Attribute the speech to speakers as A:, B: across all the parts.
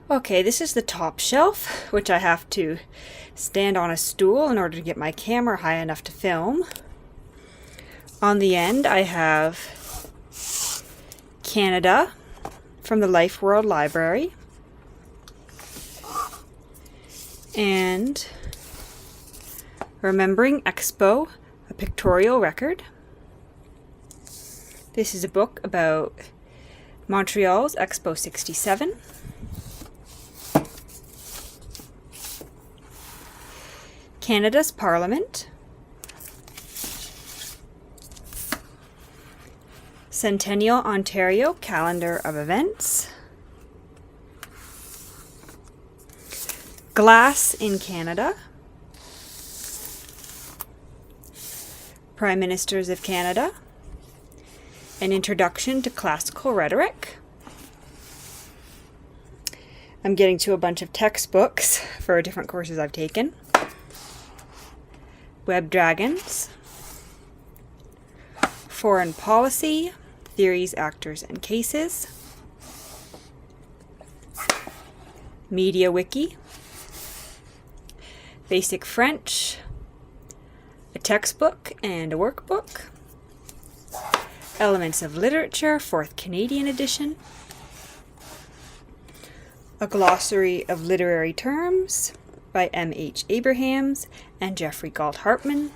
A: Okay, this is the top shelf, which I have to stand on a stool in order to get my camera high enough to film. On the end, I have Canada from the Life World Library and Remembering Expo, a pictorial record. This is a book about Montreal's Expo 67. Canada's Parliament. Centennial Ontario Calendar of Events. Glass in Canada. Prime Ministers of Canada. An Introduction to Classical Rhetoric. I'm getting to a bunch of textbooks for different courses I've taken. Web Dragons. Foreign Policy, Theories, Actors, and Cases. Media Wiki. Basic French. A textbook and a workbook. Elements of Literature, 4th Canadian edition. A Glossary of Literary Terms by M.H. Abrahams and Jeffrey Galt Hartman.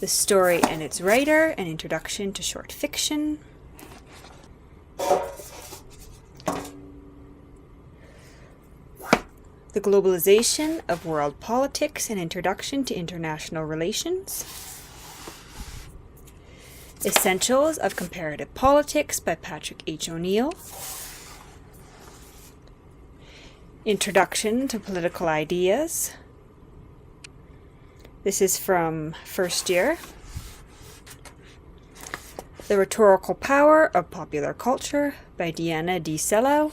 A: The Story and Its Writer, An Introduction to Short Fiction. The Globalization of World Politics, An Introduction to International Relations. Essentials of Comparative Politics by Patrick H. O'Neill. Introduction to Political Ideas. This is from first year. The Rhetorical Power of Popular Culture by Diana D. Sellow.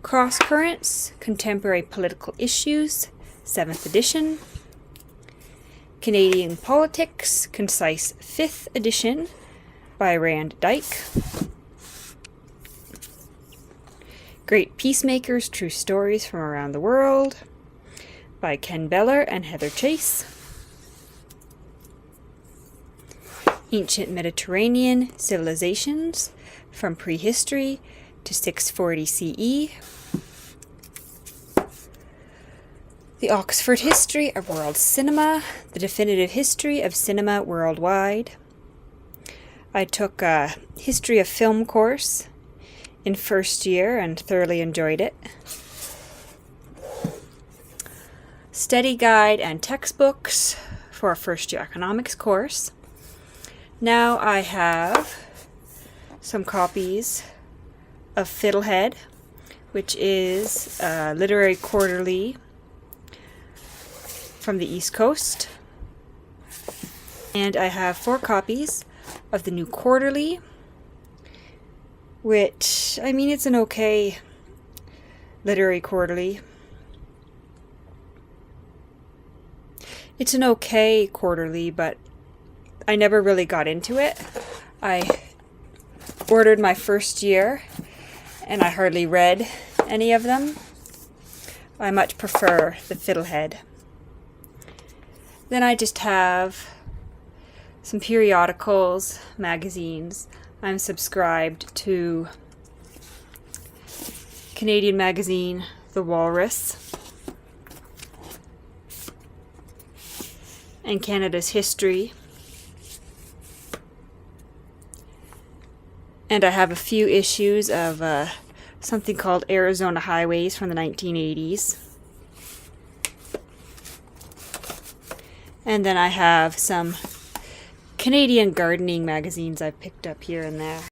A: Cross Currents, Contemporary Political Issues, 7th edition. Canadian Politics, Concise, 5th edition by Rand Dyke. Great Peacemakers, True Stories from Around the World by Ken Beller and Heather Chase. Ancient Mediterranean Civilizations from Prehistory to 640 CE. The Oxford History of World Cinema, the Definitive History of Cinema Worldwide. I took a History of Film course in first year and thoroughly enjoyed it. Study guide and textbooks for a first year economics course. Now I have some copies of Fiddlehead, which is a literary quarterly from the East Coast. And I have 4 copies of the New Quarterly, which, I mean, it's an okay literary quarterly. It's an okay quarterly, but I never really got into it. I ordered my first year, and I hardly read any of them. I much prefer the Fiddlehead. Then I just have some periodicals, magazines. I'm subscribed to Canadian magazine, The Walrus, and Canada's History. And I have a few issues of something called Arizona Highways from the 1980s. And then I have some Canadian gardening magazines I've picked up here and there.